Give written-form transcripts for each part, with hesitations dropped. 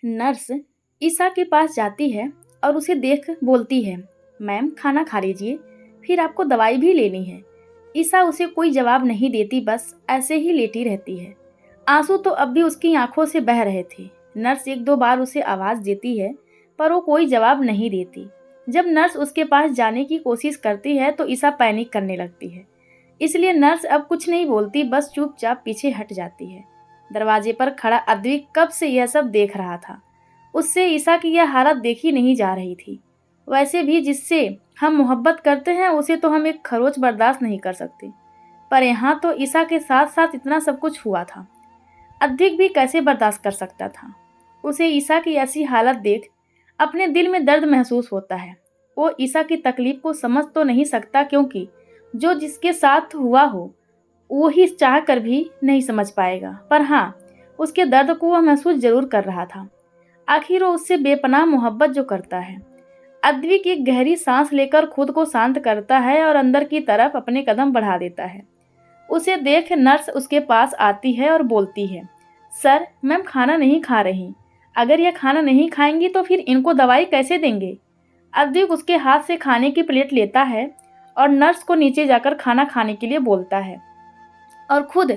Nurse ईसा के पास जाती है और उसे देख बोलती है, मैम खाना खा लीजिए, फिर आपको दवाई भी लेनी है। ईसा उसे कोई जवाब नहीं देती, बस ऐसे ही लेटी रहती है। आंसू तो अब भी उसकी आंखों से बह रहे थे। नर्स एक दो बार उसे आवाज देती है, पर वो कोई जवाब नहीं देती। जब नर्स उसके पास जाने की कोशिश करती है तो ईसा पैनिक करने लगती है। इसलिए नर्स अब कुछ नहीं बोलती, बस चुपचाप पीछे हट जाती है। दरवाजे पर खड़ा अद्विक कब से यह सब देख रहा था। उससे ईसा की यह हालत देखी नहीं जा रही थी। वैसे भी जिससे हम मोहब्बत करते हैं उसे तो हम एक खरोच बर्दाश्त नहीं कर सकते, पर यहाँ तो ईसा के साथ साथ इतना सब कुछ हुआ था। अद्विक भी कैसे बर्दाश्त कर सकता था। उसे ईसा की ऐसी हालत देख अपने दिल में दर्द महसूस होता है। वो ईसा की तकलीफ को समझ तो नहीं सकता, क्योंकि जो जिसके साथ हुआ हो वो ही चाह कर भी नहीं समझ पाएगा, पर हाँ, उसके दर्द को वह महसूस जरूर कर रहा था। आखिर वो उससे बेपनाह मोहब्बत जो करता है। अद्विक एक गहरी सांस लेकर खुद को शांत करता है और अंदर की तरफ अपने कदम बढ़ा देता है। उसे देख नर्स उसके पास आती है और बोलती है, सर मैम खाना नहीं खा रही। अगर यह खाना नहीं खाएंगी तो फिर इनको दवाई कैसे देंगे। अद्विक उसके हाथ से खाने की प्लेट लेता है और नर्स को नीचे जाकर खाना खाने के लिए बोलता है और खुद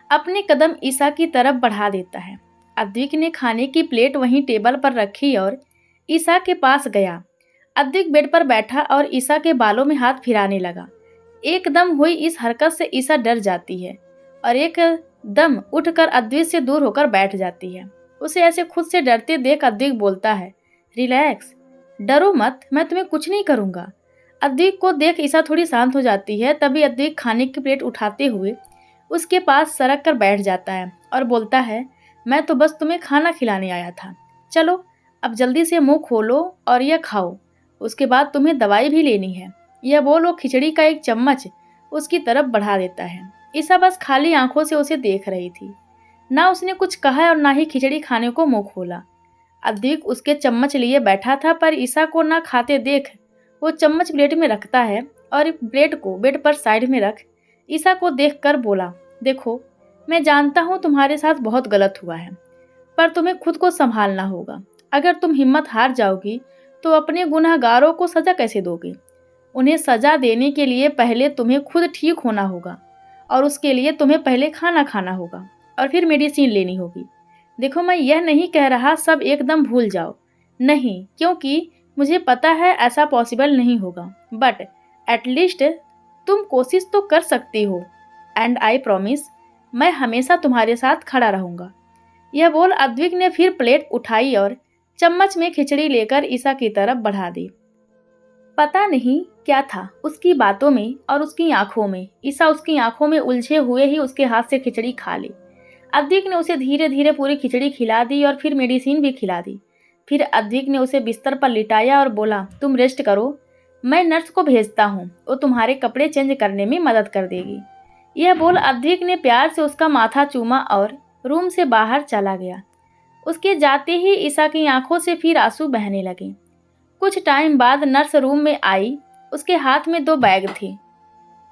अपने कदम ईसा की तरफ बढ़ा देता है। अद्विक ने खाने की प्लेट वहीं टेबल पर रखी और ईसा के पास गया। अद्विक बेड पर बैठा और ईसा के बालों में हाथ फिराने लगा। एकदम हुई इस हरकत से ईसा डर जाती है और एकदम उठकर अद्विक से दूर होकर बैठ जाती है। उसे ऐसे खुद से डरते देख अद्विक बोलता है, रिलैक्स, डरो मत, मैं तुम्हें कुछ नहीं करूंगा। अद्विक को देख ईसा थोड़ी शांत हो जाती है। तभी अद्विक खाने की प्लेट उठाते हुए उसके पास सरक कर बैठ जाता है और बोलता है, मैं तो बस तुम्हें खाना खिलाने आया था। चलो अब जल्दी से मुंह खोलो और यह खाओ, उसके बाद तुम्हें दवाई भी लेनी है। यह बोल वो खिचड़ी का एक चम्मच उसकी तरफ बढ़ा देता है। ईसा बस खाली आंखों से उसे देख रही थी। ना उसने कुछ कहा और ना ही खिचड़ी खाने को मुंह खोला। अद्विक उसके चम्मच लिए बैठा था, पर ईसा को ना खाते देख वो चम्मच प्लेट में रखता है और प्लेट को बेड पर साइड में रख ईसा को देखकर बोला, देखो मैं जानता हूँ तुम्हारे साथ बहुत गलत हुआ है, पर तुम्हें खुद को संभालना होगा। अगर तुम हिम्मत हार जाओगी तो अपने गुनहगारों को सजा कैसे दोगे। उन्हें सजा देने के लिए पहले तुम्हें खुद ठीक होना होगा और उसके लिए तुम्हें पहले खाना खाना होगा और फिर मेडिसिन लेनी होगी। देखो मैं यह नहीं कह रहा सब एकदम भूल जाओ, नहीं, क्योंकि मुझे पता है ऐसा पॉसिबल नहीं होगा, बट एटलीस्ट तुम कोशिश तो कर सकती हो। एंड आई प्रॉमिस, मैं हमेशा तुम्हारे साथ खड़ा रहूंगा। यह बोल अद्विक ने फिर प्लेट उठाई और चम्मच में खिचड़ी लेकर ईसा की तरफ बढ़ा दी। पता नहीं क्या था उसकी बातों में और उसकी आंखों में। ईसा उसकी आंखों में उलझे हुए ही उसके हाथ से खिचड़ी खा ली। अद्विक ने उसे धीरे धीरे पूरी खिचड़ी खिला दी और फिर मेडिसिन भी खिला दी। फिर अद्विक ने उसे बिस्तर पर लिटाया और बोला, तुम रेस्ट करो, मैं नर्स को भेजता हूँ, वो तुम्हारे कपड़े चेंज करने में मदद कर देगी। यह बोल अद्विक ने प्यार से उसका माथा चूमा और रूम से बाहर चला गया। उसके जाते ही ईसा की आंखों से फिर आंसू बहने लगे। कुछ टाइम बाद नर्स रूम में आई। उसके हाथ में 2 बैग थे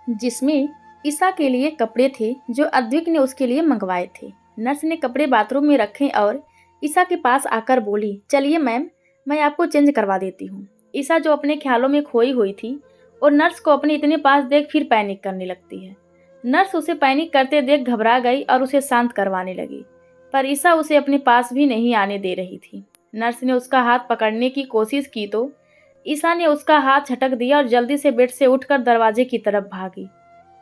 जिसमें ईसा के लिए कपड़े थे जो अद्विक ने उसके लिए मंगवाए थे। नर्स ने कपड़े बाथरूम में रखे और ईसा के पास आकर बोली, चलिए मैम, मैं आपको चेंज करवा देती हूँ। ईसा जो अपने ख्यालों में खोई हुई थी और नर्स को अपने इतने पास देख फिर पैनिक करने लगती है। नर्स उसे पैनिक करते देख घबरा गई और उसे शांत करवाने लगी, पर ईसा उसे अपने पास भी नहीं आने दे रही थी। नर्स ने उसका हाथ पकड़ने की कोशिश की तो ईसा ने उसका हाथ झटक दिया और जल्दी से बेड से उठकर दरवाजे की तरफ भागी।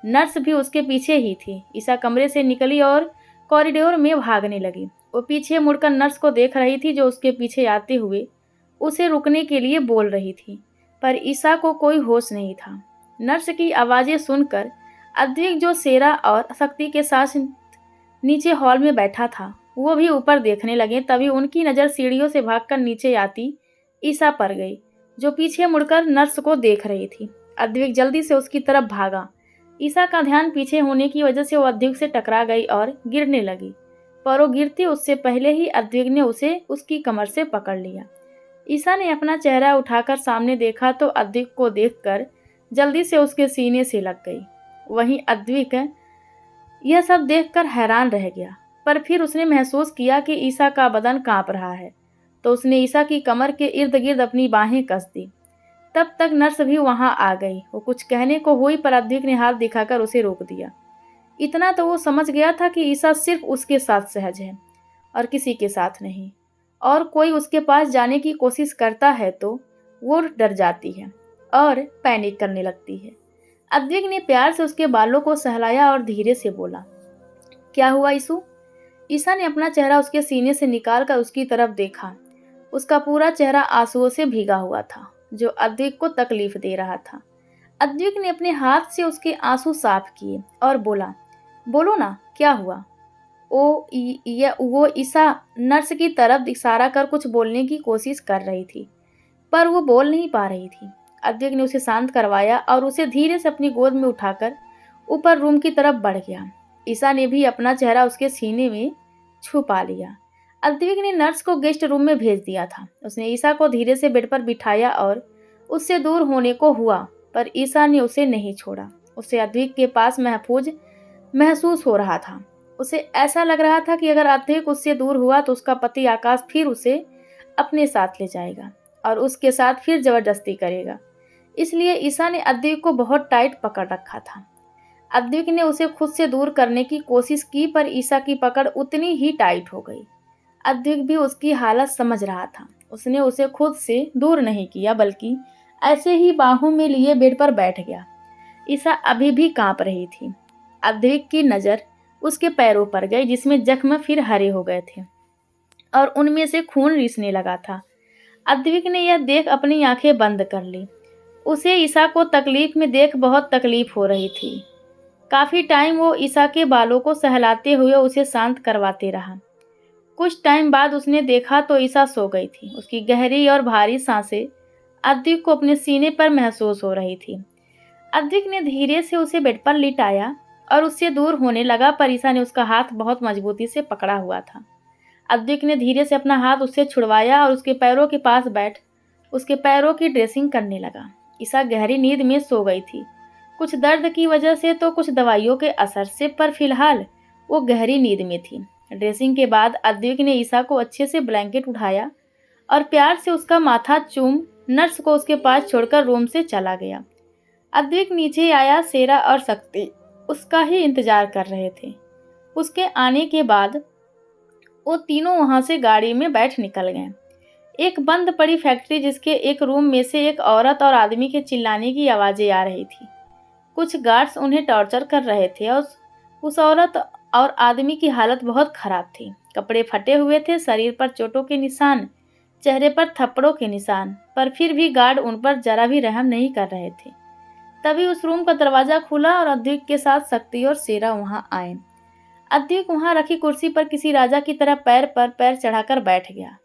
नर्स भी उसके पीछे ही थी। ईसा कमरे से निकली और कॉरिडोर में भागने लगी। वो पीछे मुड़कर नर्स को देख रही थी जो उसके पीछे आते हुए उसे रुकने के लिए बोल रही थी, पर ईसा को कोई होश नहीं था। नर्स की आवाज़ें सुनकर अद्विक जो शेरा और शक्ति के साथ नीचे हॉल में बैठा था वो भी ऊपर देखने लगे। तभी उनकी नज़र सीढ़ियों से भागकर नीचे आती ईसा पर गई, जो पीछे मुड़कर नर्स को देख रही थी। अद्विक जल्दी से उसकी तरफ भागा। ईसा का ध्यान पीछे होने की वजह से वो अद्विक से टकरा गई और गिरने लगी, पर वो गिरती उससे पहले ही अद्विक ने उसे उसकी कमर से पकड़ लिया। ईसा ने अपना चेहरा उठाकर सामने देखा तो अद्विक को देखकर जल्दी से उसके सीने से लग गई। वहीं अद्विक यह सब देखकर हैरान रह गया, पर फिर उसने महसूस किया कि ईसा का बदन कांप रहा है। तो उसने ईसा की कमर के इर्द गिर्द अपनी बाहें कस दी। तब तक नर्स भी वहां आ गई। वो कुछ कहने को हुई पर अद्विक ने हाथ दिखाकर उसे रोक दिया। इतना तो वो समझ गया था कि ईसा सिर्फ उसके साथ सहज है और किसी के साथ नहीं, और कोई उसके पास जाने की कोशिश करता है तो वो डर जाती है और पैनिक करने लगती है। अद्विक ने प्यार से उसके बालों को सहलाया और धीरे से बोला, क्या हुआ ईसु? ईसा ने अपना चेहरा उसके सीने से निकालकर उसकी तरफ देखा। उसका पूरा चेहरा आंसुओं से भीगा हुआ था, जो अद्विक को तकलीफ दे रहा था। अद्विक ने अपने हाथ से उसके आंसू साफ किए और बोला, बोलो ना, क्या हुआ? वो ईसा नर्स की तरफ इशारा कर कुछ बोलने की कोशिश कर रही थी, पर वो बोल नहीं पा रही थी। अद्विक ने उसे शांत करवाया और उसे धीरे से अपनी गोद में उठाकर ऊपर रूम की तरफ बढ़ गया। ईसा ने भी अपना चेहरा उसके सीने में छुपा लिया। अद्विक ने नर्स को गेस्ट रूम में भेज दिया था। उसने ईसा को धीरे से बेड पर बिठाया और उससे दूर होने को हुआ, पर ईसा ने उसे नहीं छोड़ा। उसे अद्विक के पास महफूज महसूस हो रहा था। उसे ऐसा लग रहा था कि अगर अद्विक उससे दूर हुआ तो उसका पति आकाश फिर उसे अपने साथ ले जाएगा और उसके साथ फिर जबरदस्ती करेगा। इसलिए ईसा ने अद्विक को बहुत टाइट पकड़ रखा था। अद्विक ने उसे खुद से दूर करने की कोशिश की, पर ईसा की पकड़ उतनी ही टाइट हो गई। अद्विक भी उसकी हालत समझ रहा था। उसने उसे खुद से दूर नहीं किया, बल्कि ऐसे ही बाहों में लिए बेड पर बैठ गया। ईसा अभी भी कांप रही थी। अद्विक की नज़र उसके पैरों पर गई, जिसमें जख्म फिर हरे हो गए थे और उनमें से खून रिसने लगा था। अद्विक ने यह देख अपनी आंखें बंद कर ली। उसे ईसा को तकलीफ में देख बहुत तकलीफ हो रही थी। काफी टाइम वो ईसा के बालों को सहलाते हुए उसे शांत करवाते रहा। कुछ टाइम बाद उसने देखा तो ईसा सो गई थी। उसकी गहरी और भारी सांसें अद्विक को अपने सीने पर महसूस हो रही थी। अद्विक ने धीरे से उसे बेड पर लिटाया और उससे दूर होने लगा, पर ईसा ने उसका हाथ बहुत मजबूती से पकड़ा हुआ था। अद्विक ने धीरे से अपना हाथ उससे छुड़वाया और उसके पैरों के पास बैठ उसके पैरों की ड्रेसिंग करने लगा। ईसा गहरी नींद में सो गई थी, कुछ दर्द की वजह से तो कुछ दवाइयों के असर से, पर फिलहाल वो गहरी नींद में थी। ड्रेसिंग के बाद अद्विक ने ईसा को अच्छे से ब्लैंकेट उठाया और प्यार से उसका माथा चूम नर्स को उसके पास छोड़कर रूम से चला गया। अद्विक नीचे आया। सेरा और शक्ति उसका ही इंतजार कर रहे थे। उसके आने के बाद वो तीनों वहां से गाड़ी में बैठ निकल गए। एक बंद पड़ी फैक्ट्री, जिसके एक रूम में से एक औरत और आदमी के चिल्लाने की आवाजें आ रही थी। कुछ गार्ड्स उन्हें टॉर्चर कर रहे थे और उस औरत और आदमी की हालत बहुत खराब थी। कपड़े फटे हुए थे, शरीर पर चोटों के निशान, चेहरे पर थप्पड़ों के निशान, पर फिर भी गार्ड उन पर जरा भी रहम नहीं कर रहे थे। तभी उस रूम का दरवाजा खुला और अद्विक के साथ शक्ति और सेरा वहां आए। अद्विक वहां रखी कुर्सी पर किसी राजा की तरह पैर पर पैर चढ़ाकर बैठ गया।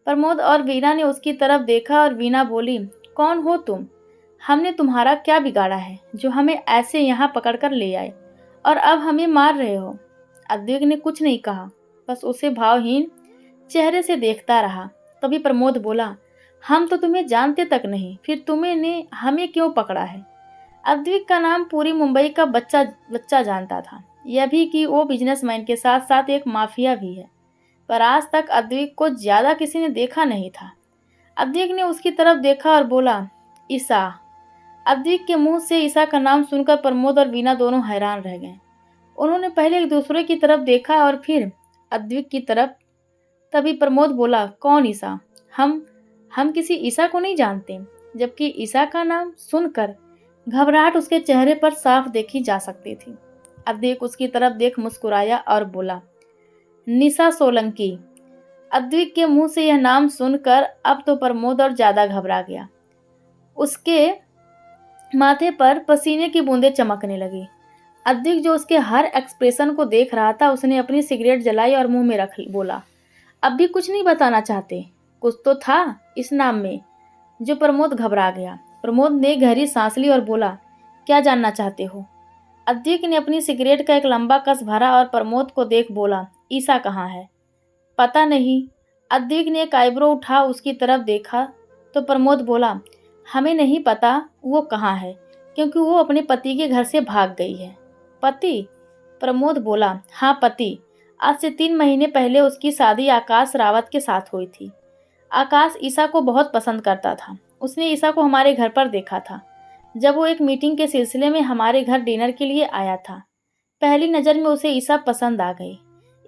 प्रमोद और वीना ने उसकी तरफ देखा और वीना बोली, कौन हो तुम? हमने तुम्हारा क्या बिगाड़ा है जो हमें ऐसे यहाँ पकड़कर ले आए और अब हमें मार रहे हो? अद्विक ने कुछ नहीं कहा, बस उसे भावहीन चेहरे से देखता रहा। तभी प्रमोद बोला, हम तो तुम्हें जानते तक नहीं, फिर तुमने हमें क्यों पकड़ा है? अद्विक का नाम पूरी मुंबई का बच्चा जानता था, यह भी कि वो बिजनेसमैन के साथ साथ एक माफिया भी है, पर आज तक अद्विक को ज्यादा किसी ने देखा नहीं था। अद्विक ने उसकी तरफ देखा और बोला, ईसा। अद्विक के मुंह से ईसा का नाम सुनकर प्रमोद और वीना दोनों हैरान रह गए। उन्होंने पहले एक दूसरे की तरफ देखा और फिर अद्विक की तरफ। तभी प्रमोद बोला, कौन ईसा? हम किसी ईसा को नहीं जानते। जबकि ईसा का नाम सुनकर घबराहट उसके चेहरे पर साफ देखी जा सकती थी। अद्विक उसकी तरफ देख मुस्कुराया और बोला, निशा सोलंकी। अद्विक के मुंह से यह नाम सुनकर अब तो प्रमोद और ज्यादा घबरा गया। उसके माथे पर पसीने की बूंदें चमकने लगी। अद्विक जो उसके हर एक्सप्रेशन को देख रहा था, उसने अपनी सिगरेट जलाई और मुंह में रख बोला, अब भी कुछ नहीं बताना चाहते? कुछ तो था इस नाम में जो प्रमोद घबरा गया। प्रमोद ने गहरी सांस ली और बोला, क्या जानना चाहते हो? अद्विक ने अपनी सिगरेट का एक लंबा कस भरा और प्रमोद को देख बोला, ईसा कहाँ है? पता नहीं। अद्विक ने एक आईब्रो उठा उसकी तरफ देखा तो प्रमोद बोला, हमें नहीं पता वो कहाँ है, क्योंकि वो अपने पति के घर से भाग गई है। पति? प्रमोद बोला, हाँ पति। आज से 3 महीने पहले उसकी शादी आकाश रावत के साथ हुई थी। आकाश ईसा को बहुत पसंद करता था। उसने ईसा को हमारे घर पर देखा था, जब वो एक मीटिंग के सिलसिले में हमारे घर डिनर के लिए आया था। पहली नज़र में उसे ईसा पसंद आ गई,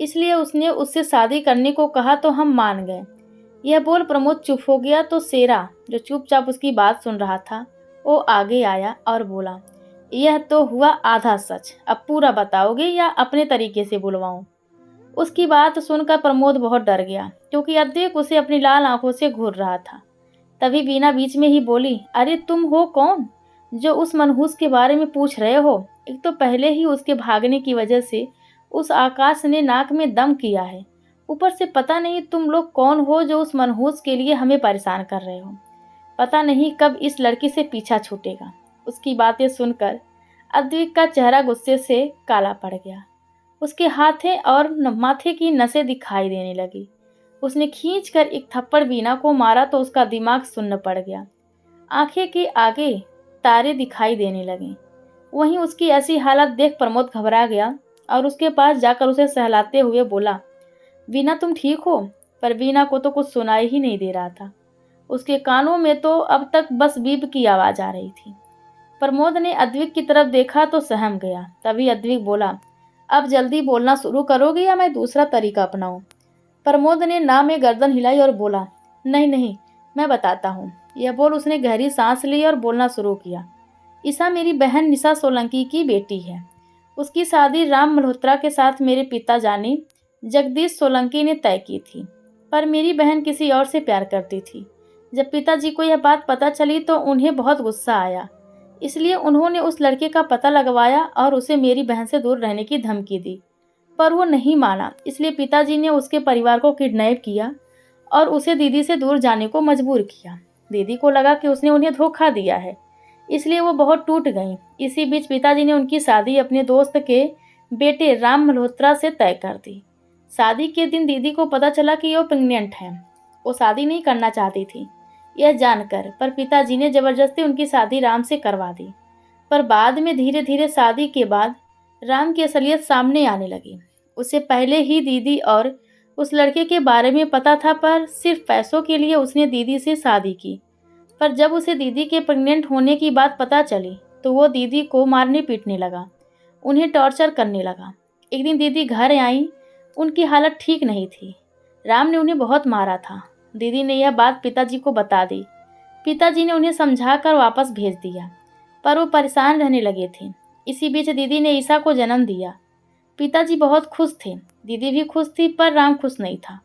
इसलिए उसने उससे शादी करने को कहा तो हम मान गए। यह बोल प्रमोद चुप हो गया तो सेरा, जो चुपचाप उसकी बात सुन रहा था, वो आगे आया और बोला, यह तो हुआ आधा सच, अब पूरा बताओगे या अपने तरीके से बुलवाऊं? उसकी बात सुनकर प्रमोद बहुत डर गया, क्योंकि अद्वैत उसे अपनी लाल आंखों से घूर रहा था। तभी वीणा बीच में ही बोली, अरे तुम हो कौन जो उस मनहूस के बारे में पूछ रहे हो? एक तो पहले ही उसके भागने की वजह से उस आकाश ने नाक में दम किया है, ऊपर से पता नहीं तुम लोग कौन हो जो उस मनहूस के लिए हमें परेशान कर रहे हो। पता नहीं कब इस लड़की से पीछा छूटेगा। उसकी बातें सुनकर अद्वैत का चेहरा गुस्से से काला पड़ गया। उसके हाथे और माथे की नसें दिखाई देने लगी। उसने खींचकर एक थप्पड़ वीणा को मारा तो उसका दिमाग सुन्न पड़ गया। आंखें के आगे तारे दिखाई देने लगे। वहीं उसकी ऐसी हालत देख प्रमोद घबरा गया और उसके पास जाकर उसे सहलाते हुए बोला, वीणा तुम ठीक हो? पर वीणा को तो कुछ सुनाई ही नहीं दे रहा था। उसके कानों में तो अब तक बस बीप की आवाज आ रही थी। प्रमोद ने अद्विक की तरफ देखा तो सहम गया। तभी अद्विक बोला, अब जल्दी बोलना शुरू करोगे या मैं दूसरा तरीका अपनाऊं? प्रमोद ने ना में गर्दन हिलाई और बोला, नहीं नहीं, मैं बताता हूँ। यह बोल उसने गहरी सांस ली और बोलना शुरू किया। ईसा मेरी बहन निशा सोलंकी की बेटी है। उसकी शादी राम मल्होत्रा के साथ मेरे पिता जानी जगदीश सोलंकी ने तय की थी, पर मेरी बहन किसी और से प्यार करती थी। जब पिताजी को यह बात पता चली तो उन्हें बहुत गुस्सा आया, इसलिए उन्होंने उस लड़के का पता लगवाया और उसे मेरी बहन से दूर रहने की धमकी दी, पर वो नहीं माना। इसलिए पिताजी ने उसके परिवार को किडनैप किया और उसे दीदी से दूर जाने को मजबूर किया। दीदी को लगा कि उसने उन्हें धोखा दिया है, इसलिए वो बहुत टूट गईं। इसी बीच पिताजी ने उनकी शादी अपने दोस्त के बेटे राम मल्होत्रा से तय कर दी। शादी के दिन दीदी को पता चला कि वो प्रेग्नेंट है। वो शादी नहीं करना चाहती थी यह जानकर, पर पिताजी ने जबरदस्ती उनकी शादी राम से करवा दी। पर बाद में धीरे धीरे शादी के बाद राम की असलियत सामने आने लगी। उसे पहले ही दीदी और उस लड़के के बारे में पता था, पर सिर्फ पैसों के लिए उसने दीदी से शादी की। पर जब उसे दीदी के प्रेग्नेंट होने की बात पता चली तो वो दीदी को मारने पीटने लगा, उन्हें टॉर्चर करने लगा। एक दिन दीदी घर आई, उनकी हालत ठीक नहीं थी। राम ने उन्हें बहुत मारा था। दीदी ने यह बात पिताजी को बता दी। पिताजी ने उन्हें समझाकर वापस भेज दिया, पर वो परेशान रहने लगे थे। इसी बीच दीदी ने ईसा को जन्म दिया। पिताजी बहुत खुश थे, दीदी भी खुश थी, पर राम खुश नहीं था।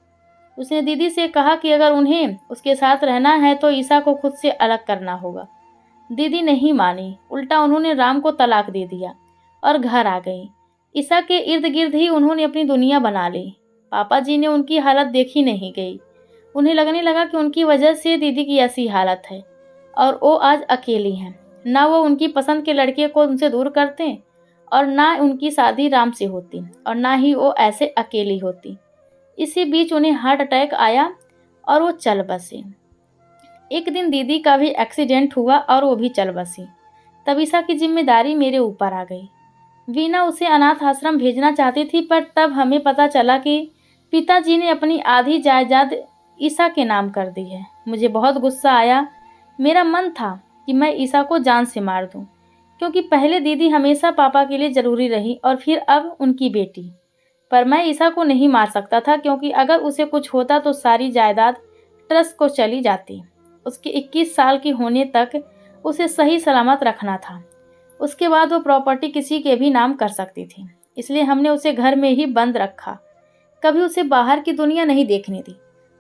उसने दीदी से कहा कि अगर उन्हें उसके साथ रहना है तो ईसा को खुद से अलग करना होगा। दीदी नहीं मानी, उल्टा उन्होंने राम को तलाक दे दिया और घर आ गई। ईसा के इर्द गिर्द ही उन्होंने अपनी दुनिया बना ली। पापा जी ने उनकी हालत देखी नहीं गई। उन्हें लगने लगा कि उनकी वजह से दीदी की ऐसी हालत है और वो आज अकेली हैं। ना वो उनकी पसंद के लड़के को उनसे दूर करते और ना उनकी शादी राम से होती और ना ही वो ऐसे अकेली होती। इसी बीच उन्हें हार्ट अटैक आया और वो चल बसे। एक दिन दीदी का भी एक्सीडेंट हुआ और वो भी चल बसी। तब ईसा की जिम्मेदारी मेरे ऊपर आ गई। वीणा उसे अनाथ आश्रम भेजना चाहती थी, पर तब हमें पता चला कि पिताजी ने अपनी आधी जायदाद ईसा के नाम कर दी है। मुझे बहुत गुस्सा आया। मेरा मन था कि मैं ईसा को जान से मार दूं, क्योंकि पहले दीदी हमेशा पापा के लिए ज़रूरी रही और फिर अब उनकी बेटी। पर मैं ईसा को नहीं मार सकता था, क्योंकि अगर उसे कुछ होता तो सारी जायदाद ट्रस्ट को चली जाती। उसके 21 साल की होने तक उसे सही सलामत रखना था। उसके बाद वो प्रॉपर्टी किसी के भी नाम कर सकती थी, इसलिए हमने उसे घर में ही बंद रखा, कभी उसे बाहर की दुनिया नहीं देखने दी।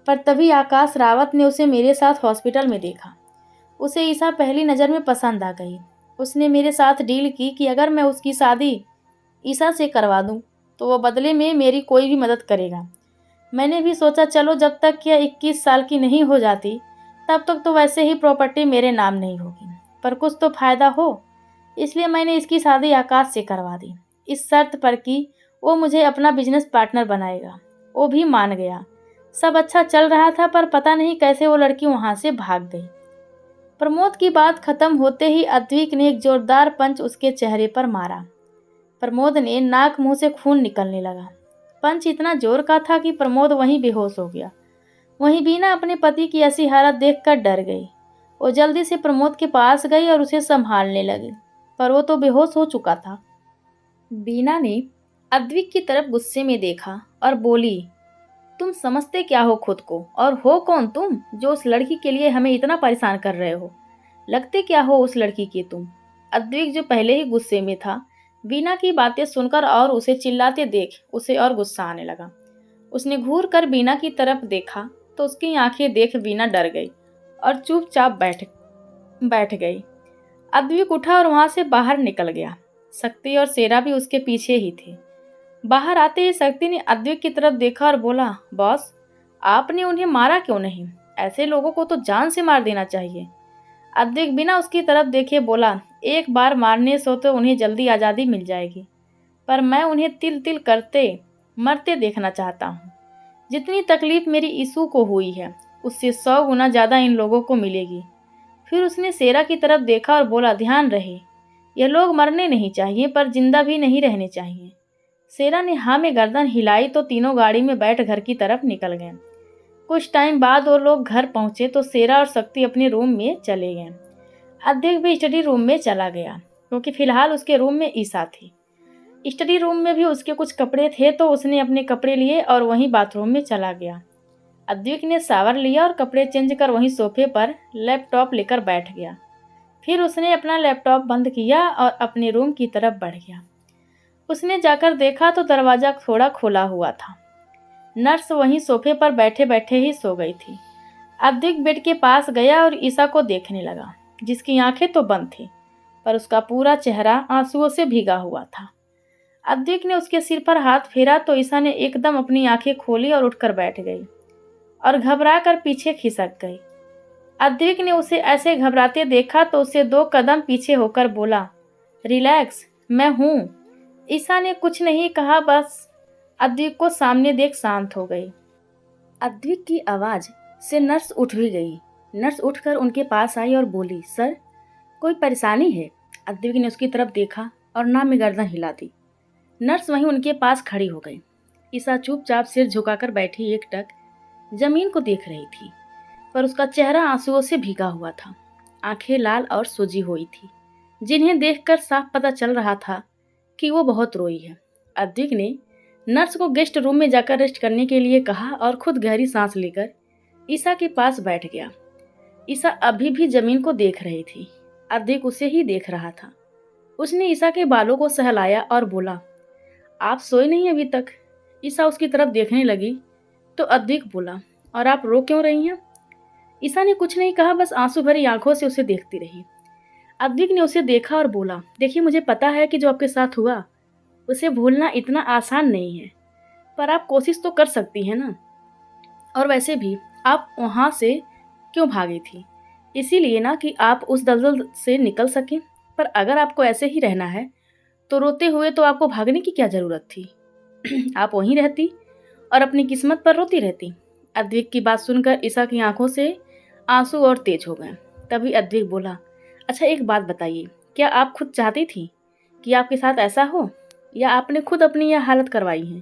पर तभी आकाश रावत ने उसे मेरे साथ हॉस्पिटल में देखा। उसे ईसा पहली नज़र में पसंद आ गई। उसने मेरे साथ डील की कि अगर मैं उसकी शादी ईसा से करवा दूं तो वो बदले में मेरी कोई भी मदद करेगा। मैंने भी सोचा चलो जब तक यह 21 साल की नहीं हो जाती तब तक तो वैसे ही प्रॉपर्टी मेरे नाम नहीं होगी, पर कुछ तो फायदा हो, इसलिए मैंने इसकी शादी आकाश से करवा दी, इस शर्त पर कि वो मुझे अपना बिजनेस पार्टनर बनाएगा। वो भी मान गया। सब अच्छा चल रहा था, पर पता नहीं कैसे वो लड़की वहाँ से भाग गई। प्रमोद की बात खत्म होते ही अद्विक ने एक जोरदार पंच उसके चेहरे पर मारा। प्रमोद ने नाक मुंह से खून निकलने लगा। पंच इतना जोर का था कि प्रमोद वहीं बेहोश हो गया। वहीं बीना अपने पति की ऐसी हालत देखकर डर गई। वो जल्दी से प्रमोद के पास गई और उसे संभालने लगी, पर वो तो बेहोश हो चुका था। बीना ने अद्विक की तरफ गुस्से में देखा और बोली, तुम समझते क्या हो खुद को, और हो कौन तुम जो उस लड़की के लिए हमें इतना परेशान कर रहे हो? लगते क्या हो उस लड़की के तुम? अद्विक जो पहले ही गुस्से में था, बीना की बातें सुनकर और उसे चिल्लाते देख उसे और गुस्सा आने लगा। उसने घूर कर बीना की तरफ देखा तो उसकी आंखें देख बीना डर गई और चुपचाप बैठ बैठ गई। अद्विक उठा और वहां से बाहर निकल गया। शक्ति और शेरा भी उसके पीछे ही थे। बाहर आते ही शक्ति ने अद्विक की तरफ देखा और बोला, बॉस, आपने उन्हें मारा क्यों नहीं? ऐसे लोगों को तो जान से मार देना चाहिए। अद्विक बिना उसकी तरफ देखे बोला, एक बार मारने से तो उन्हें जल्दी आज़ादी मिल जाएगी, पर मैं उन्हें तिल तिल करते मरते देखना चाहता हूँ। जितनी तकलीफ मेरी ईसू को हुई है उससे 100 गुना ज़्यादा इन लोगों को मिलेगी। फिर उसने शेरा की तरफ देखा और बोला, ध्यान रहे, यह लोग मरने नहीं चाहिए पर जिंदा भी नहीं रहने चाहिए। शेरा ने हाँ में गर्दन हिलाई तो तीनों गाड़ी में बैठ घर की तरफ निकल गए। कुछ टाइम बाद वो लोग घर पहुंचे तो शेरा और शक्ति अपने रूम में चले गए। अद्विक भी स्टडी रूम में चला गया क्योंकि फिलहाल उसके रूम में ईसा थी। स्टडी रूम में भी उसके कुछ कपड़े थे तो उसने अपने कपड़े लिए और वहीं बाथरूम में चला गया। अद्विक ने शावर लिया और कपड़े चेंज कर वहीं सोफे पर लैपटॉप लेकर बैठ गया। फिर उसने अपना लैपटॉप बंद किया और अपने रूम की तरफ बढ़ गया। उसने जाकर देखा तो दरवाज़ा थोड़ा खुला हुआ था। नर्स वहीं सोफे पर बैठे बैठे ही सो गई थी। अद्विक बेड के पास गया और ईसा को देखने लगा, जिसकी आंखें तो बंद थी पर उसका पूरा चेहरा आंसुओं से भीगा हुआ था। अद्विक ने उसके सिर पर हाथ फेरा तो ईसा ने एकदम अपनी आंखें खोली और उठकर बैठ गई और घबरा कर पीछे खिसक गई। अद्विक ने उसे ऐसे घबराते देखा तो उसे 2 कदम पीछे होकर बोला, रिलैक्स, मैं हूँ। ईसा ने कुछ नहीं कहा, बस अद्विक को सामने देख शांत हो गई। अद्विक की आवाज़ से नर्स उठ भी गई। नर्स उठकर उनके पास आई और बोली, सर, कोई परेशानी है? अद्विक ने उसकी तरफ देखा और ना में गर्दन हिला दी। नर्स वहीं उनके पास खड़ी हो गई। ईसा चुपचाप सिर झुकाकर बैठी एकटक जमीन को देख रही थी, पर उसका चेहरा आंसुओं से भीगा हुआ था। आंखें लाल और सूजी हुई थी, जिन्हें देखकर साफ पता चल रहा था कि वो बहुत रोई है। अद्विक ने नर्स को गेस्ट रूम में जाकर रेस्ट करने के लिए कहा और खुद गहरी सांस लेकर ईसा के पास बैठ गया। ईसा अभी भी जमीन को देख रही थी। अद्विक उसे ही देख रहा था। उसने ईसा के बालों को सहलाया और बोला, आप सोए नहीं अभी तक? ईसा उसकी तरफ देखने लगी तो अद्विक बोला, और आप रो क्यों रही हैं? ईसा ने कुछ नहीं कहा, बस आंसू भरी आंखों से उसे देखती रही। अद्विक ने उसे देखा और बोला, देखिए, मुझे पता है कि जो आपके साथ हुआ उसे भूलना इतना आसान नहीं है, पर आप कोशिश तो कर सकती हैं ना। और वैसे भी आप वहाँ से क्यों भागी थी? इसीलिए ना कि आप उस दलदल से निकल सकें। पर अगर आपको ऐसे ही रहना है तो रोते हुए तो आपको भागने की क्या ज़रूरत थी? आप वहीं रहती और अपनी किस्मत पर रोती रहती। अद्विक की बात सुनकर ईसा की आंखों से आंसू और तेज हो गए। तभी अद्विक बोला, अच्छा एक बात बताइए, क्या आप खुद चाहती थी कि आपके साथ ऐसा हो, या आपने खुद अपनी यह हालत करवाई है?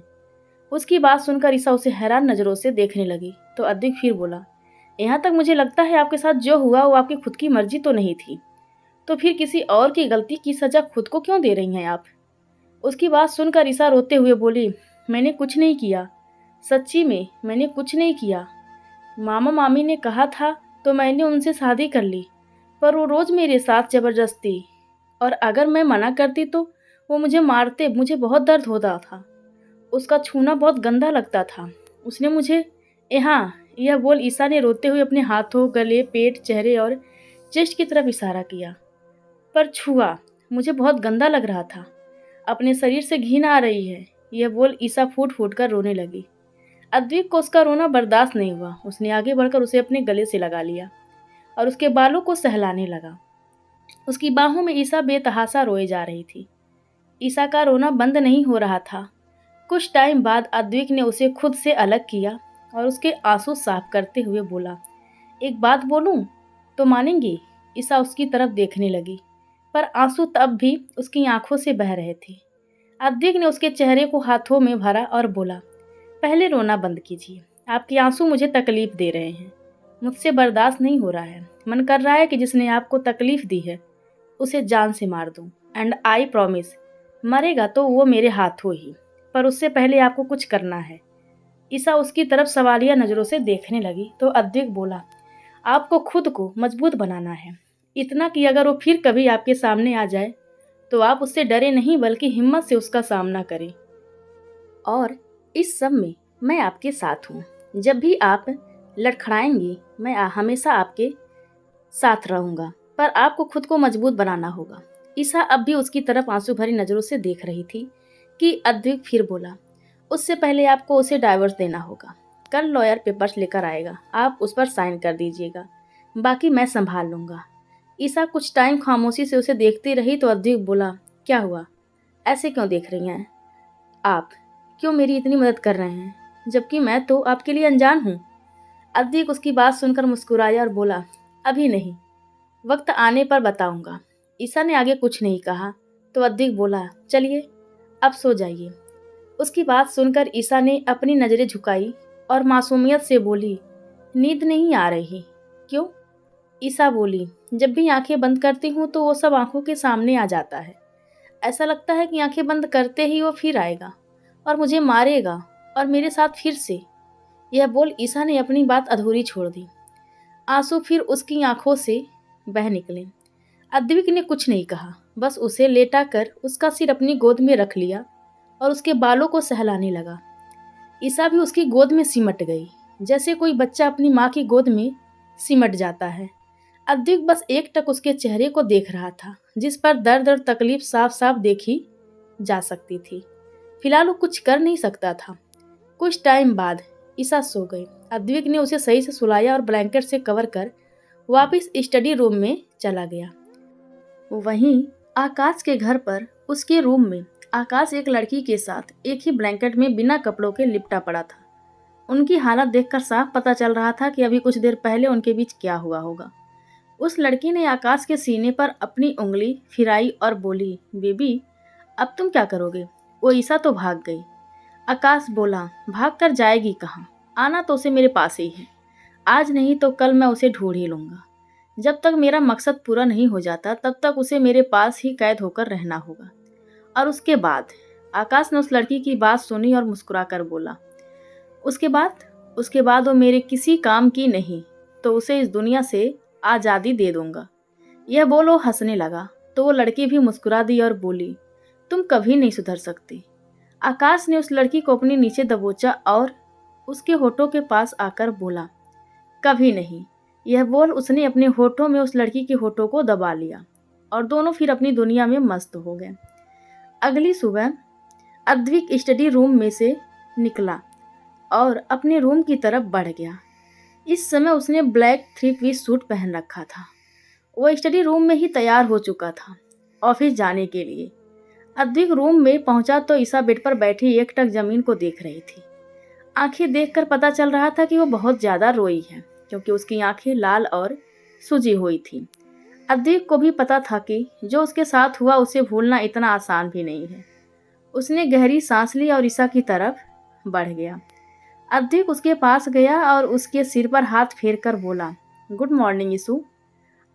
उसकी बात सुनकर ईसा उसे हैरान नज़रों से देखने लगी तो अद्विक फिर बोला, यहाँ तक मुझे लगता है आपके साथ जो हुआ वो आपकी खुद की मर्जी तो नहीं थी, तो फिर किसी और की गलती की सज़ा खुद को क्यों दे रही हैं आप? उसकी बात सुनकर ईसा रोते हुए बोली, मैंने कुछ नहीं किया, सच्ची में मैंने कुछ नहीं किया। मामा मामी ने कहा था तो मैंने उनसे शादी कर ली, पर वो रोज़ मेरे साथ ज़बरदस्ती, और अगर मैं मना करती तो वो मुझे मारते। मुझे बहुत दर्द होता था, उसका छूना बहुत गंदा लगता था। उसने मुझे यहाँ, यह बोल ईसा ने रोते हुए अपने हाथों, गले, पेट, चेहरे और चेस्ट की तरफ इशारा किया, पर छुआ। मुझे बहुत गंदा लग रहा था, अपने शरीर से घिन आ रही है। यह बोल ईसा फूट फूट कर रोने लगी। अद्विक को उसका रोना बर्दाश्त नहीं हुआ। उसने आगे बढ़कर उसे अपने गले से लगा लिया और उसके बालों को सहलाने लगा। उसकी बाहों में ईसा बेतहाशा रोए जा रही थी। ईसा का रोना बंद नहीं हो रहा था। कुछ टाइम बाद अद्विक ने उसे खुद से अलग किया और उसके आंसू साफ करते हुए बोला, एक बात बोलूं तो मानेंगी? ईसा उसकी तरफ देखने लगी, पर आंसू तब भी उसकी आंखों से बह रहे थे। अद्विक ने उसके चेहरे को हाथों में भरा और बोला, पहले रोना बंद कीजिए, आपके आंसू मुझे तकलीफ दे रहे हैं। मुझसे बर्दाश्त नहीं हो रहा है। मन कर रहा है कि जिसने आपको तकलीफ दी है उसे जान से मार दूं। एंड आई प्रॉमिस, मरेगा तो वो मेरे हाथों ही, पर उससे पहले आपको कुछ करना है। ईसा उसकी तरफ सवालिया नज़रों से देखने लगी तो अद्विक बोला, आपको खुद को मजबूत बनाना है, इतना कि अगर वो फिर कभी आपके सामने आ जाए तो आप उससे डरे नहीं बल्कि हिम्मत से उसका सामना करें। और इस सब में मैं आपके साथ हूँ। जब भी आप लड़खड़ाएंगी मैं हमेशा आपके साथ रहूंगा, पर आपको खुद को मजबूत बनाना होगा। ईसा अब भी उसकी तरफ आंसू भरी नज़रों से देख रही थी कि अद्विक फिर बोला, उससे पहले आपको उसे डाइवोर्स देना होगा। कल लॉयर पेपर्स लेकर आएगा, आप उस पर साइन कर दीजिएगा, बाकी मैं संभाल लूँगा। ईसा कुछ टाइम खामोशी से उसे देखती रही तो अद्विक बोला, क्या हुआ, ऐसे क्यों देख रही हैं आप? क्यों मेरी इतनी मदद कर रहे हैं, जबकि मैं तो आपके लिए अनजान हूँ? अद्विक उसकी बात सुनकर मुस्कुराया और बोला, अभी नहीं, वक्त आने पर बताऊंगा। ईसा ने आगे कुछ नहीं कहा तो अद्विक बोला, चलिए अब सो जाइए। उसकी बात सुनकर ईसा ने अपनी नज़रें झुकाई और मासूमियत से बोली, नींद नहीं आ रही? क्यों? ईसा बोली, जब भी आंखें बंद करती हूँ तो वो सब आंखों के सामने आ जाता है। ऐसा लगता है कि आंखें बंद करते ही वो फिर आएगा और मुझे मारेगा और मेरे साथ फिर से। यह बोल ईसा ने अपनी बात अधूरी छोड़ दी। आंसू फिर उसकी आंखों से बह निकले। अद्विक ने कुछ नहीं कहा, बस उसे लेटा कर उसका सिर अपनी गोद में रख लिया और उसके बालों को सहलाने लगा। ईसा भी उसकी गोद में सिमट गई, जैसे कोई बच्चा अपनी माँ की गोद में सिमट जाता है। अद्विक बस एकटक उसके चेहरे को देख रहा था, जिस पर दर्द और तकलीफ साफ साफ देखी जा सकती थी। फिलहाल वो कुछ कर नहीं सकता था। कुछ टाइम बाद ईसा सो गई। अद्विक ने उसे सही से सुलाया और ब्लैंकेट से कवर कर वापस स्टडी रूम में चला गया। वहीं आकाश के घर पर उसके रूम में आकाश एक लड़की के साथ एक ही ब्लैंकेट में बिना कपड़ों के लिपटा पड़ा था। उनकी हालत देखकर साफ पता चल रहा था कि अभी कुछ देर पहले उनके बीच क्या हुआ होगा। उस लड़की ने आकाश के सीने पर अपनी उंगली फिराई और बोली, बेबी अब तुम क्या करोगे? वो ईसा तो भाग गई। आकाश बोला, भाग कर जाएगी कहाँ, आना तो उसे मेरे पास ही है। आज नहीं तो कल मैं उसे ढूंढ ही लूँगा। जब तक मेरा मकसद पूरा नहीं हो जाता तब तक उसे मेरे पास ही कैद होकर रहना होगा। और उसके बाद आकाश ने उस लड़की की बात सुनी और मुस्कुराकर बोला, उसके बाद वो मेरे किसी काम की नहीं तो उसे इस दुनिया से आज़ादी दे दूंगा। यह बोल वो हंसने लगा तो वो लड़की भी मुस्कुरा दी और बोली, तुम कभी नहीं सुधर सकती। आकाश ने उस लड़की को अपने नीचे दबोचा और उसके होठों के पास आकर बोला, कभी नहीं। यह बोल उसने अपने होठों में उस लड़की के होठों को दबा लिया और दोनों फिर अपनी दुनिया में मस्त हो गए। अगली सुबह अद्विक स्टडी रूम में से निकला और अपने रूम की तरफ बढ़ गया। इस समय उसने ब्लैक 3 पीस सूट पहन रखा था। वो स्टडी रूम में ही तैयार हो चुका था ऑफिस जाने के लिए। अद्विक रूम में पहुंचा तो ईसा बेड पर बैठी एकटक जमीन को देख रही थी। आंखें देखकर पता चल रहा था कि वो बहुत ज़्यादा रोई है, क्योंकि उसकी आंखें लाल और सूजी हुई थी। अद्विक को भी पता था कि जो उसके साथ हुआ उसे भूलना इतना आसान भी नहीं है। उसने गहरी सांस ली और ईसा की तरफ बढ़ गया। अद्विक उसके पास गया और उसके सिर पर हाथ फेर कर बोला, गुड मॉर्निंग ईसू।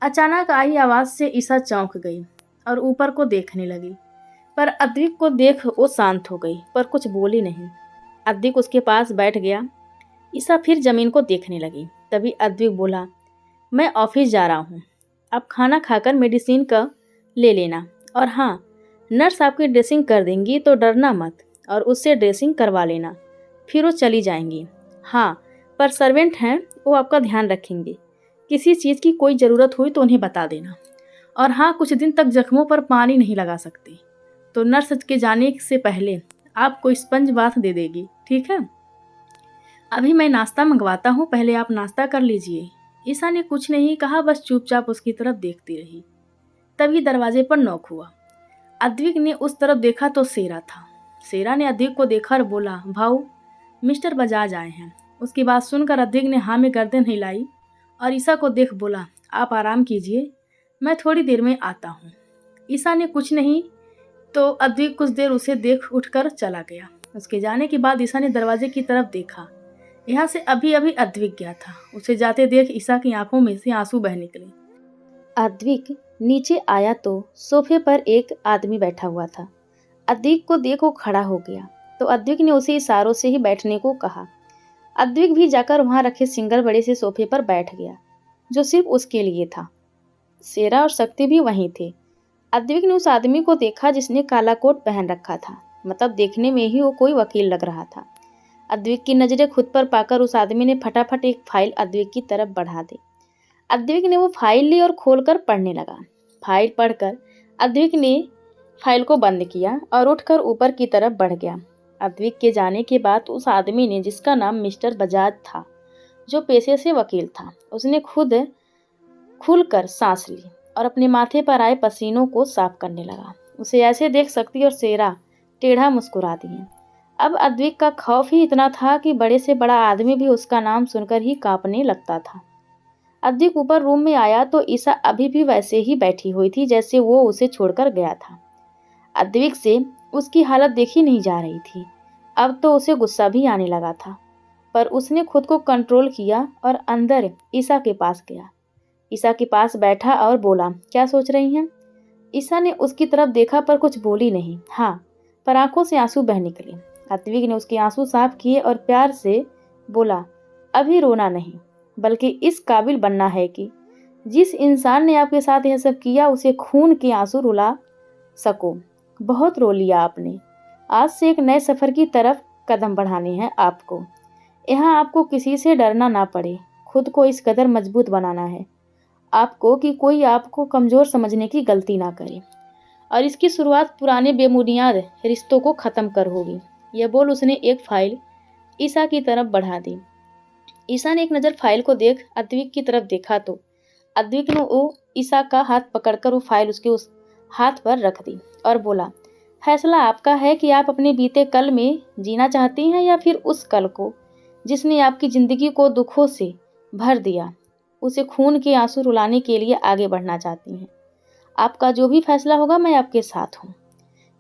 अचानक आई आवाज़ से ईसा चौंक गई और ऊपर को देखने लगी, पर अद्विक को देख वो शांत हो गई पर कुछ बोली नहीं। अद्विक उसके पास बैठ गया। ईसा फिर जमीन को देखने लगी। तभी अद्विक बोला, मैं ऑफिस जा रहा हूँ, आप खाना खाकर मेडिसिन का ले लेना, और हाँ, नर्स आपकी ड्रेसिंग कर देंगी तो डरना मत और उससे ड्रेसिंग करवा लेना, फिर वो चली जाएंगी। हाँ, पर सर्वेंट हैं, वो आपका ध्यान रखेंगे। किसी चीज़ की कोई ज़रूरत हुई तो उन्हें बता देना। और हाँ, कुछ दिन तक जख्मों पर पानी नहीं लगा सकते, तो नर्स के जाने से पहले आपको स्पंज बाथ दे देगी, ठीक है? अभी मैं नाश्ता मंगवाता हूँ, पहले आप नाश्ता कर लीजिए। ईसा ने कुछ नहीं कहा, बस चुपचाप उसकी तरफ देखती रही। तभी दरवाजे पर नॉक हुआ। अद्विक ने उस तरफ देखा तो सेरा था। सेरा ने अद्विक को देखा और बोला, भाऊ, मिस्टर बजाज आए हैं। उसकी बात सुनकर अद्विक ने हाँ में गर्दन हिलाई और ईसा को देख बोला, आप आराम कीजिए, मैं थोड़ी देर में आता हूँ। ईसा ने कुछ नहीं तो अद्विक कुछ देर उसे देख उठकर चला गया। उसके जाने के बाद ईसा ने दरवाजे की तरफ देखा। यहाँ से अभी अभी अद्विक गया था। उसे जाते देख ईसा की आंखों में से आंसू बह निकले। अद्विक नीचे आया तो सोफे पर एक आदमी बैठा हुआ था। अद्विक को देख वो खड़ा हो गया तो अद्विक ने उसे इशारों से ही बैठने को कहा। अद्विक भी जाकर वहां रखे सिंगल बड़े से सोफे पर बैठ गया जो सिर्फ उसके लिए था। शेरा और शक्ति भी वहीं थे। अद्विक ने उस आदमी को देखा जिसने काला कोट पहन रखा था। मतलब देखने में ही वो कोई वकील लग रहा था। अद्विक की नजरें खुद पर पाकर उस आदमी ने फटाफट एक फाइल अद्विक की तरफ बढ़ा दी। अद्विक ने वो फाइल ली और खोलकर पढ़ने लगा। फाइल पढ़कर अद्विक ने फाइल को बंद किया और उठकर ऊपर की तरफ बढ़ गया। अद्विक के जाने के बाद उस आदमी ने, जिसका नाम मिस्टर बजाज था, जो पेशे से वकील था, उसने खुद खुलकर सांस ली और अपने माथे पर आए पसीनों को साफ करने लगा। उसे ऐसे देख शक्ति और शेरा टेढ़ा मुस्कुरा दिए। अब अद्विक का खौफ ही इतना था कि बड़े से बड़ा आदमी भी उसका नाम सुनकर ही कांपने लगता था। अद्विक ऊपर रूम में आया तो ईसा अभी भी वैसे ही बैठी हुई थी जैसे वो उसे छोड़कर गया था। अद्विक से उसकी हालत देखी नहीं जा रही थी। अब तो उसे गुस्सा भी आने लगा था, पर उसने खुद को कंट्रोल किया और अंदर ईसा के पास गया। ईसा के पास बैठा और बोला, क्या सोच रही हैं? ईसा ने उसकी तरफ देखा पर कुछ बोली नहीं। हाँ, पर आंखों से आंसू बह निकले। अद्विक ने उसके आंसू साफ किए और प्यार से बोला, अभी रोना नहीं, बल्कि इस काबिल बनना है कि जिस इंसान ने आपके साथ यह सब किया उसे खून के आंसू रुला सको। बहुत रो लिया आपने। आज से एक नए सफर की तरफ कदम बढ़ाने हैं आपको। यहाँ आपको किसी से डरना ना पड़े। खुद को इस कदर मजबूत बनाना है आपको कि कोई आपको कमजोर समझने की गलती ना करे। और इसकी शुरुआत पुराने बेबुनियाद रिश्तों को खत्म कर होगी। यह बोल उसने एक फाइल ईसा की तरफ बढ़ा दी। ईसा ने एक नज़र फाइल को देख अद्विक की तरफ देखा तो अद्विक ने वो ईसा का हाथ पकड़कर वो फाइल उसके उस हाथ पर रख दी और बोला, फैसला आपका है कि आप अपने बीते कल में जीना चाहती हैं या फिर उस कल को जिसने आपकी जिंदगी को दुखों से भर दिया, उसे खून के आंसू रुलाने के लिए आगे बढ़ना चाहती हैं। आपका जो भी फैसला होगा मैं आपके साथ हूँ।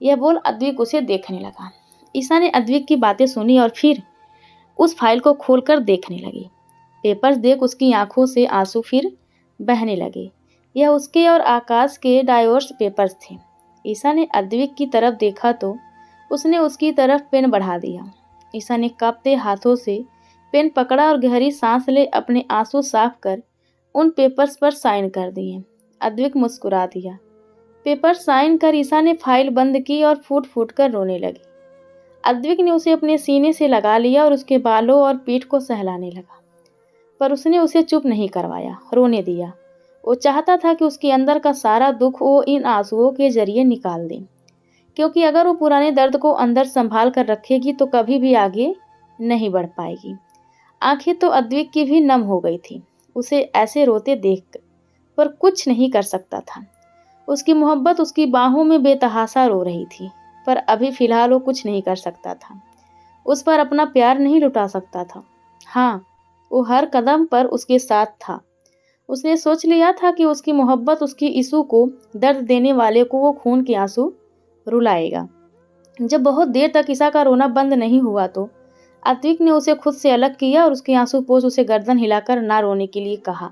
यह बोल अद्विक उसे देखने लगा। ईसा ने अद्विक की बातें सुनी और फिर उस फाइल को खोलकर देखने लगी। पेपर्स देख उसकी आंखों से आंसू फिर बहने लगे। यह उसके और आकाश के डाइवोर्स पेपर्स थे। ईसा ने अद्विक की तरफ देखा तो उसने उसकी तरफ पेन बढ़ा दिया। ईसा ने कांपते हाथों से पेन पकड़ा और गहरी सांस ले अपने आंसू साफ कर उन पेपर्स पर साइन कर दिए। अद्विक मुस्कुरा दिया। पेपर साइन कर ईसा ने फाइल बंद की और फूट फूट कर रोने लगी। अद्विक ने उसे अपने सीने से लगा लिया और उसके बालों और पीठ को सहलाने लगा, पर उसने उसे चुप नहीं करवाया, रोने दिया। वो चाहता था कि उसके अंदर का सारा दुख वो इन आंसुओं के जरिए निकाल दे, क्योंकि अगर वो पुराने दर्द को अंदर संभाल कर रखेगी तो कभी भी आगे नहीं बढ़ पाएगी। आंखें तो अद्विक की भी नम हो गई थी उसे ऐसे रोते देख, पर कुछ नहीं कर सकता था। उसकी मोहब्बत उसकी बाहों में बेतहाशा रो रही थी, पर अभी फिलहाल वो कुछ नहीं कर सकता था। उस पर अपना प्यार नहीं लुटा सकता था। हाँ, वो हर कदम पर उसके साथ था। उसने सोच लिया था कि उसकी मोहब्बत उसकी यीशु को, दर्द देने वाले को, वो खून के आंसू रुलाएगा। जब बहुत देर तक ईसा का रोना बंद नहीं हुआ तो अद्विक ने उसे खुद से अलग किया और उसके आंसू पोंछ उसे गर्दन हिलाकर ना रोने के लिए कहा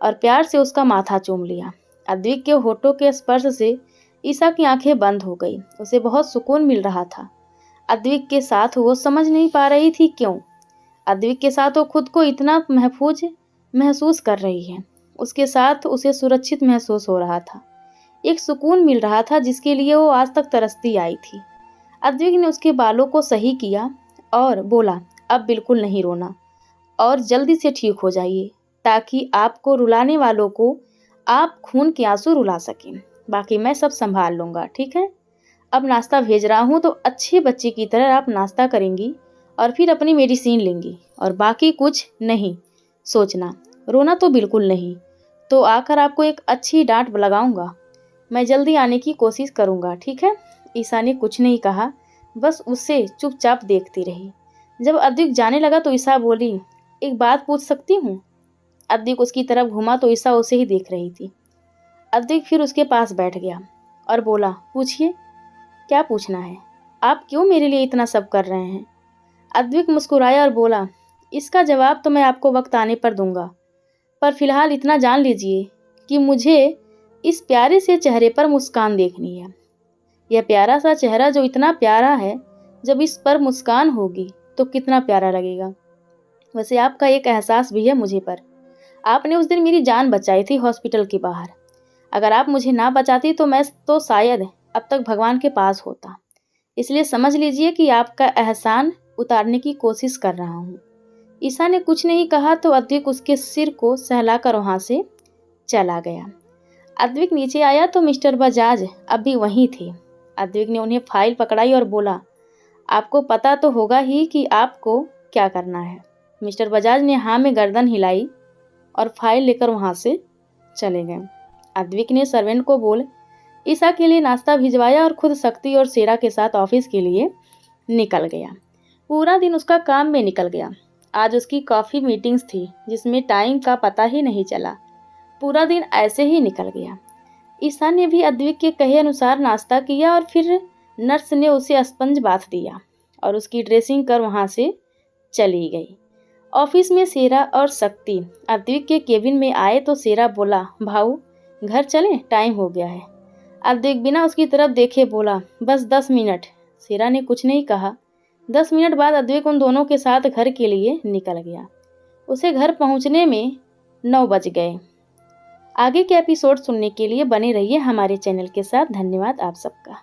और प्यार से उसका माथा चूम लिया। अद्विक के होठों के स्पर्श से ईसा की आंखें बंद हो गई। उसे बहुत सुकून मिल रहा था। अद्विक के साथ वो समझ नहीं पा रही थी क्यों। अद्विक के साथ वो खुद को इतना महफूज महसूस कर रही है। उसके साथ उसे सुरक्षित महसूस हो रहा था। एक सुकून मिल रहा था जिसके लिए वो आज तक तरसती आई थी। अद्विक ने उसके बालों को सही किया और बोला, अब बिल्कुल नहीं रोना और जल्दी से ठीक हो जाइए ताकि आपको रुलाने वालों को आप खून के आंसू रुला सकें। बाकी मैं सब संभाल लूँगा, ठीक है? अब नाश्ता भेज रहा हूँ तो अच्छी बच्ची की तरह आप नाश्ता करेंगी और फिर अपनी मेडिसिन लेंगी और बाकी कुछ नहीं सोचना। रोना तो बिल्कुल नहीं। तो आकर आपको एक अच्छी डांट लगाऊंगा। मैं जल्दी आने की कोशिश करूंगा, ठीक है? ईसा ने कुछ नहीं कहा, बस उसे चुपचाप देखती रही। जब अद्विक जाने लगा तो ईसा बोली, एक बात पूछ सकती हूँ? अद्विक उसकी तरफ घूमा तो ईसा उसे ही देख रही थी। अद्विक फिर उसके पास बैठ गया और बोला, पूछिए, क्या पूछना है? आप क्यों मेरे लिए इतना सब कर रहे हैं? अद्विक मुस्कुराया और बोला, इसका जवाब तो मैं आपको वक्त आने पर दूंगा, पर फिलहाल इतना जान लीजिए कि मुझे इस प्यारे से चेहरे पर मुस्कान देखनी है। यह प्यारा सा चेहरा जो इतना प्यारा है, जब इस पर मुस्कान होगी तो कितना प्यारा लगेगा। वैसे आपका एक एहसास भी है मुझे पर। आपने उस दिन मेरी जान बचाई थी हॉस्पिटल के बाहर। अगर आप मुझे ना बचाती तो मैं तो शायद अब तक भगवान के पास होता। इसलिए समझ लीजिए कि आपका एहसान उतारने की कोशिश कर रहा हूँ। ईसा ने कुछ नहीं कहा तो अद्विक उसके सिर को सहलाकर वहां से चला गया। अद्विक नीचे आया तो मिस्टर बजाज अभी वहीं थे। अद्विक ने उन्हें फाइल पकड़ाई और बोला, आपको पता तो होगा ही कि आपको क्या करना है। मिस्टर बजाज ने हाँ में गर्दन हिलाई और फाइल लेकर वहां से चले गए। अद्विक ने सर्वेंट को बोल ईसा के लिए नाश्ता भिजवाया और खुद शक्ति और सेरा के साथ ऑफिस के लिए निकल गया। पूरा दिन उसका काम में निकल गया। आज उसकी काफ़ी मीटिंग्स थी जिसमें टाइम का पता ही नहीं चला। पूरा दिन ऐसे ही निकल गया। ईसा ने भी अद्विक के कहे अनुसार नाश्ता किया और फिर नर्स ने उसे स्पंज बाथ दिया और उसकी ड्रेसिंग कर वहाँ से चली गई। ऑफिस में सेरा और शक्ति अद्विक के केबिन में आए तो सेरा बोला, भाऊ घर चलें, टाइम हो गया है। अद्विक बिना उसकी तरफ देखे बोला, बस 10 मिनट। सेरा ने कुछ नहीं कहा। 10 मिनट बाद अद्विक उन दोनों के साथ घर के लिए निकल गया। उसे घर पहुंचने में 9 बज गए। आगे के एपिसोड सुनने के लिए बने रहिए हमारे चैनल के साथ। धन्यवाद आप सबका।